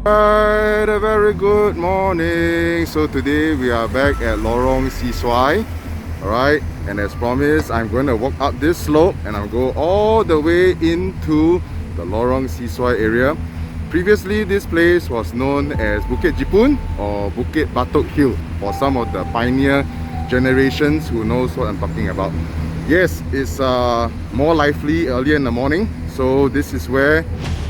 Alright, a very good morning. So today we are back at Lorong Sesuai. Alright, and as promised, I'm going to walk up this slope and I'll go all the way into the Lorong Sesuai area. Previously, this place was known as Bukit Jipun or Bukit Batok Hill for some of the pioneer generations who knows what I'm talking about. Yes, it's more lively earlier in the morning, so this is where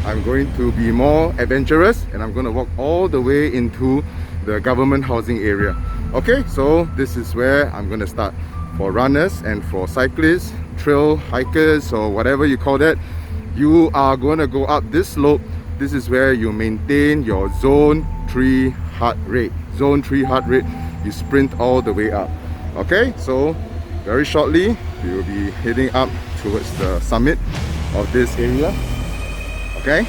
I'm going to be more adventurous and I'm going to walk all the way into the government housing area. Okay, so this is where I'm going to start. For runners and for cyclists, trail hikers or whatever you call that, you are going to go up this slope. This is where you maintain your zone 3 heart rate. Zone 3 heart rate, you sprint all the way up. Okay, so very shortly we will be heading up towards the summit of this area. Okay,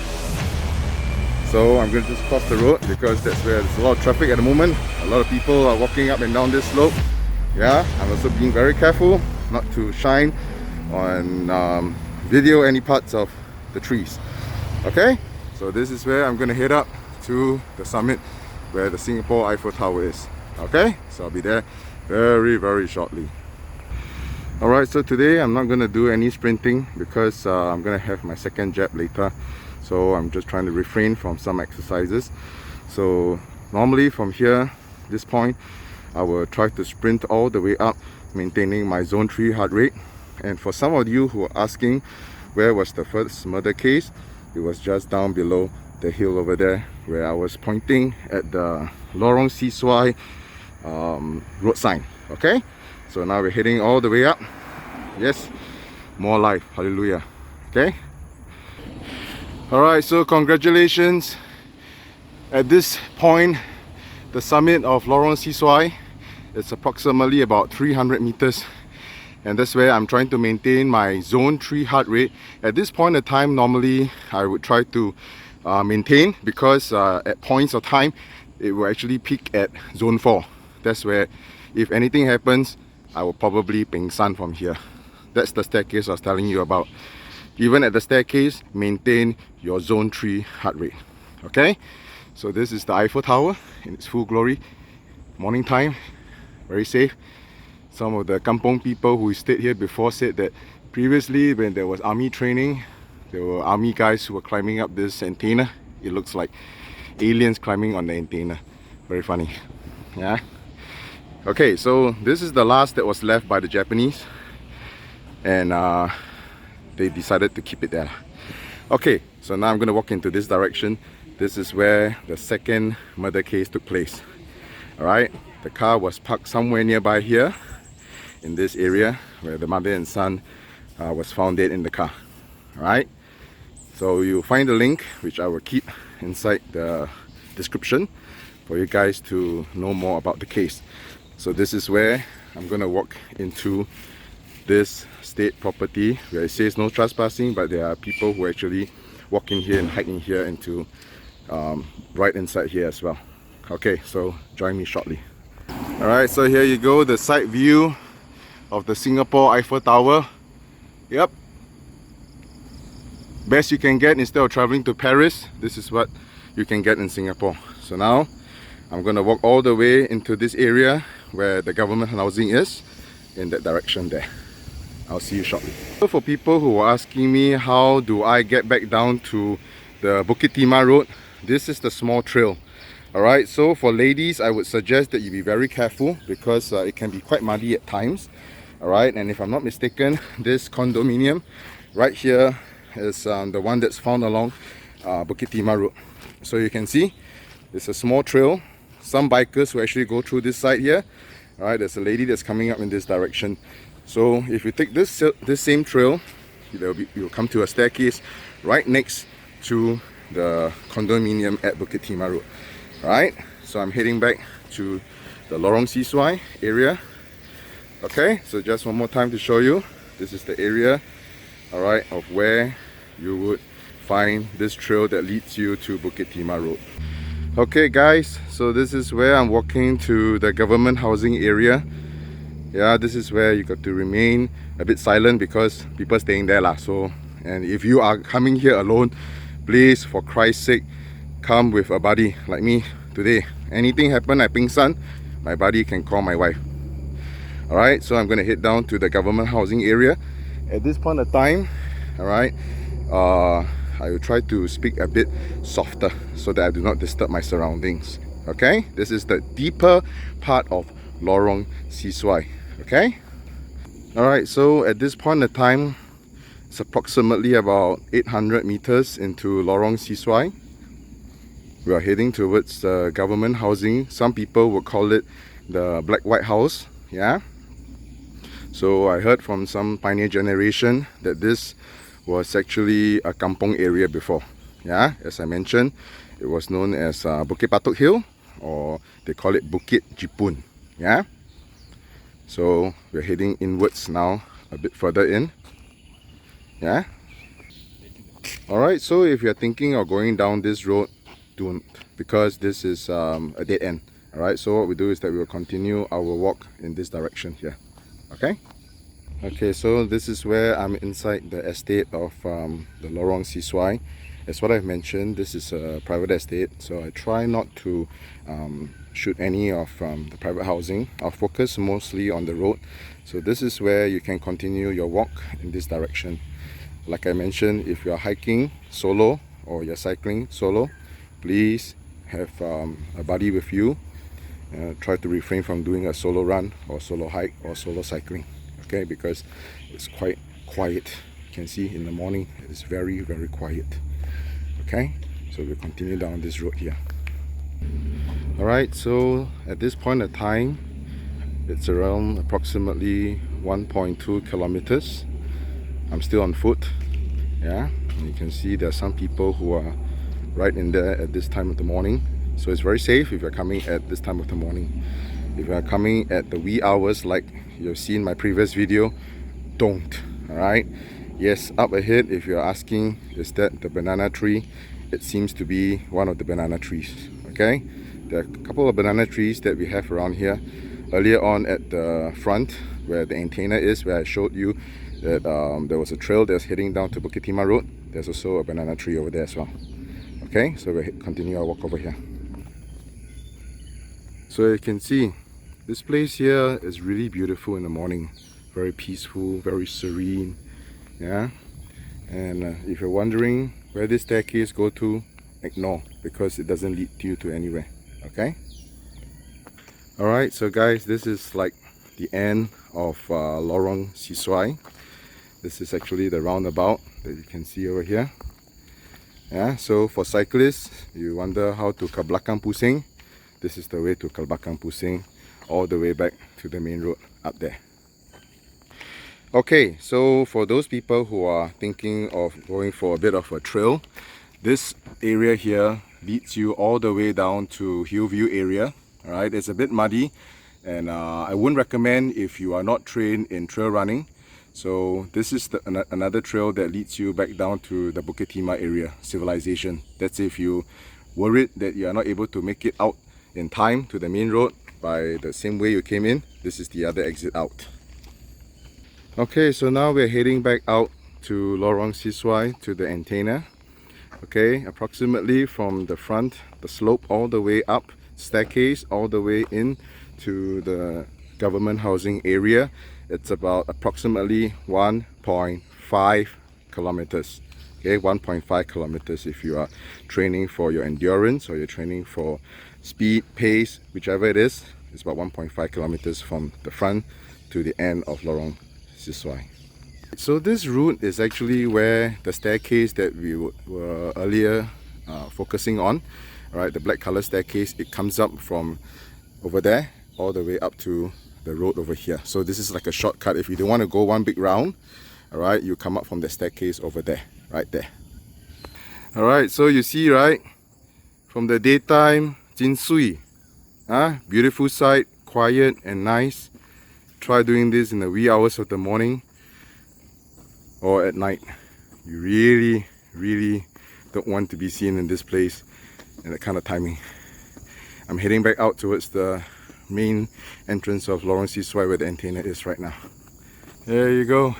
so I'm going to just cross the road because that's where there's a lot of traffic at the moment. A lot of people are walking up and down this slope. Yeah, I'm also being very careful not to shine on video any parts of the trees. Okay, so this is where I'm going to head up to the summit where the Singapore Eiffel Tower is. Okay, so I'll be there very shortly. Alright, so today I'm not going to do any sprinting because I'm going to have my second jab later. So I'm just trying to refrain from some exercises. So normally from here, this point, I will try to sprint all the way up, maintaining my zone 3 heart rate. And for some of you who are asking where was the first murder case, it was just down below the hill over there where I was pointing at the Lorong Sesuai road sign. Okay, so now we're heading all the way up. Yes, more life, hallelujah. Okay, alright, so congratulations. At this point, the summit of Lorong Sesuai, it's approximately about 300 meters, and that's where I'm trying to maintain my zone 3 heart rate. At this point in time, normally I would try to maintain because at points of time it will actually peak at zone 4. That's where if anything happens, I will probably ping sun from here. That's the staircase I was telling you about. Even at the staircase, maintain your zone 3 heart rate. Okay, so this is the Eiffel Tower in its full glory. Morning time, very safe. Some of the kampong people who stayed here before said that previously when there was army training, there were army guys who were climbing up this antenna. It looks like aliens climbing on the antenna. Very funny. Yeah. Okay, so this is the last that was left by the Japanese, and they decided to keep it there. Okay, so now I'm going to walk into this direction. This is where the second murder case took place. Alright, the car was parked somewhere nearby here in this area where the mother and son was found dead in the car. Alright, so you'll find the link which I will keep inside the description for you guys to know more about the case. So this is where I'm going to walk into this state property where it says no trespassing, but there are people who actually walk in here and hike in here into right inside here as well. Okay, so join me shortly. Alright, so here you go, the side view of the Singapore Eiffel Tower. Yep, best you can get instead of traveling to Paris. This is what you can get in Singapore. So now I'm going to walk all the way into this area where the government housing is, in that direction there. I'll see you shortly. So for people who are asking me how do I get back down to the Bukit Timah Road, this is the small trail. Alright, so for ladies, I would suggest that you be very careful because it can be quite muddy at times. Alright, and if I'm not mistaken, this condominium right here is the one that's found along Bukit Timah Road. So you can see it's a small trail. Some bikers will actually go through this side here. Alright, there's a lady that's coming up in this direction. So if you take this same trail, you'll come to a staircase right next to the condominium at Bukit Timah Road. Alright, so I'm heading back to the Lorong Sesuai area. Okay, so just one more time to show you, this is the area, alright, of where you would find this trail that leads you to Bukit Timah Road. Okay guys, so this is where I'm walking to the government housing area. Yeah, this is where you got to remain a bit silent because people staying there lah. So, and if you are coming here alone, please, for Christ's sake, come with a buddy like me today. Anything happen at Pingsan, my buddy can call my wife. Alright, so I'm going to head down to the government housing area. At this point of time, alright, I will try to speak a bit softer so that I do not disturb my surroundings. Okay, this is the deeper part of Lorong Sesuai. Okay, alright, so at this point of time, it's approximately about 800 meters into Lorong Sesuai. We are heading towards the government housing. Some people would call it the Black White House. Yeah. So I heard from some pioneer generation that this was actually a kampong area before. Yeah, as I mentioned, it was known as Bukit Batok Hill, or they call it Bukit Jipun. Yeah. So we're heading inwards now, a bit further in. Yeah. Alright, so if you're thinking of going down this road, don't, because this is a dead end. Alright, so what we do is that we will continue our walk in this direction here. Okay? Okay, so this is where I'm inside the estate of the Lorong Sesuai. As what I've mentioned, this is a private estate, so I try not to shoot any of the private housing. I'll focus mostly on the road. So this is where you can continue your walk in this direction. Like I mentioned, if you're hiking solo or you're cycling solo, please have a buddy with you. Try to refrain from doing a solo run or solo hike or solo cycling, okay, because it's quite quiet. You can see in the morning it's very, very quiet. Okay, so we'll continue down this road here. Alright, so at this point of time, it's around approximately 1.2 kilometers. I'm still on foot. Yeah, and you can see there are some people who are right in there at this time of the morning. So it's very safe if you're coming at this time of the morning. If you're coming at the wee hours like you've seen my previous video, don't. Alright, yes, up ahead, if you're asking, is that the banana tree? It seems to be one of the banana trees. Okay, there are a couple of banana trees that we have around here. Earlier on at the front where the antenna is, where I showed you that there was a trail that's heading down to Bukit Timah Road, there's also a banana tree over there as well. Okay, so we'll continue our walk over here. So you can see this place here is really beautiful in the morning. Very peaceful, very serene. Yeah, and if you're wondering where this staircase go to, ignore, because it doesn't lead you to anywhere. Okay. Alright, so guys, this is like the end of Lorong Sesuai. This is actually the roundabout that you can see over here. Yeah, so for cyclists, you wonder how to ke belakang Pusing. This is the way to ke belakang Pusing, all the way back to the main road up there. Okay, so for those people who are thinking of going for a bit of a trail, this area here leads you all the way down to Hillview area. Alright, it's a bit muddy, and I wouldn't recommend if you are not trained in trail running. So this is another trail that leads you back down to the Bukit Timah area, civilization. That's if you worried that you are not able to make it out in time to the main road by the same way you came in. This is the other exit out. Okay, so now we're heading back out to Lorong Sesuai, to the antenna. Okay, approximately from the front, the slope all the way up, staircase all the way in to the government housing area. It's about approximately 1.5 kilometers. Okay, 1.5 kilometers if you are training for your endurance or you're training for speed, pace, whichever it is. It's about 1.5 kilometers from the front to the end of Lorong Sesuai. So this route is actually where the staircase that we were earlier focusing on, right? The black color staircase, it comes up from over there all the way up to the road over here. So this is like a shortcut. If you don't want to go one big round, all right, you come up from the staircase over there, right there. All right, so you see, right, from the daytime, Jin Sui, beautiful sight, quiet and nice. Try doing this in the wee hours of the morning or at night. You really don't want to be seen in this place in that kind of timing. I'm heading back out towards the main entrance of Lorong Sesuai where the antenna is right now. There you go.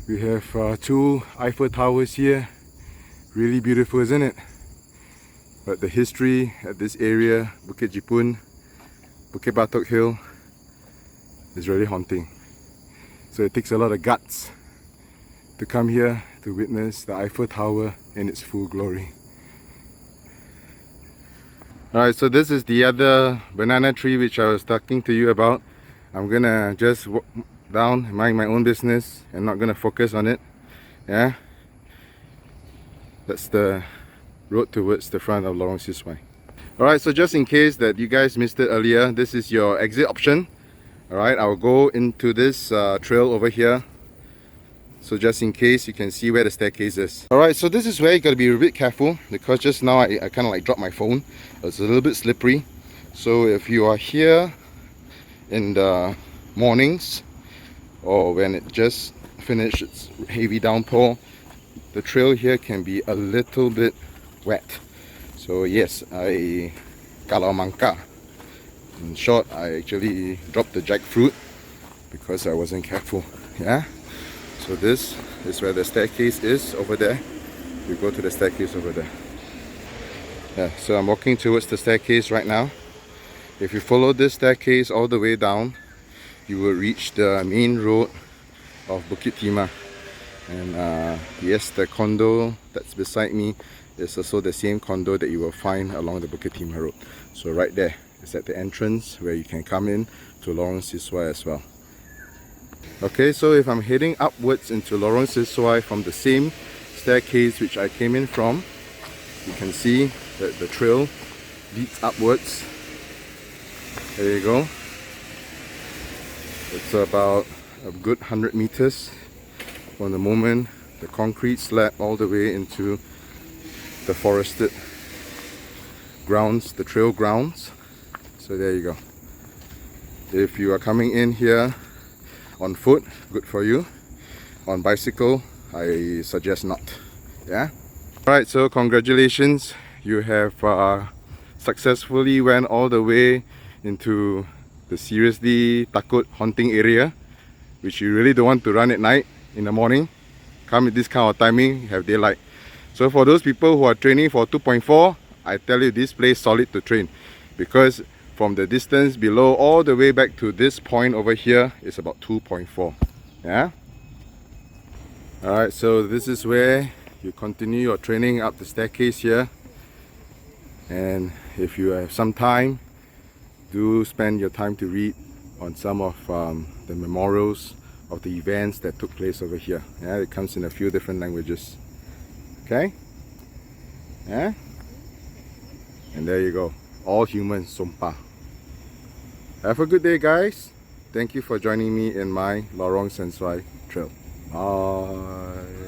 We have two Eiffel Towers here. Really beautiful, isn't it? But the history at this area, Bukit Jipun, Bukit Batok Hill, is really haunting. So it takes a lot of guts to come here to witness the Eiffel Tower in its full glory. Alright, so this is the other banana tree which I was talking to you about. I'm gonna just walk down, mind my own business, and not gonna focus on it. Yeah, that's the road towards the front of Lorong Sesuai. Alright, so just in case that you guys missed it earlier, this is your exit option. Alright, I'll go into this trail over here. So just in case, you can see where the staircase is. Alright, so this is where you gotta be a bit careful, because just now I kind of like dropped my phone. It's a little bit slippery. So if you are here in the mornings, or when it just finished its heavy downpour, the trail here can be a little bit wet. So yes, I kalau mangka. In short, I actually dropped the jackfruit because I wasn't careful. Yeah. So this is where the staircase is over there. You go to the staircase over there. Yeah, so I'm walking towards the staircase right now. If you follow this staircase all the way down, you will reach the main road of Bukit Timah. And yes, the condo that's beside me is also the same condo that you will find along the Bukit Timah road. So right there is at the entrance where you can come in to Lorong Sesuai as well. Okay, so if I'm heading upwards into Lorong Sesuai from the same staircase which I came in from, you can see that the trail leads upwards. There you go. It's about a good 100 meters from the moment the concrete slab all the way into the forested grounds, the trail grounds. So there you go. If you are coming in here on foot, good for you. On bicycle, I suggest not. Yeah. Alright, so congratulations, you have successfully went all the way into the seriously takut haunting area, which you really don't want to run at night in the morning. Come at this kind of timing, you have daylight. So for those people who are training for 2.4, I tell you this place solid to train, because from the distance below all the way back to this point over here is about 2.4. Yeah. Alright, so this is where you continue your training up the staircase here. And if you have some time, do spend your time to read on some of the memorials of the events that took place over here. Yeah, it comes in a few different languages. Okay? Yeah? And there you go. All humans, sumpah. Have a good day, guys. Thank you for joining me in my Lorong Sesuai trail. Bye.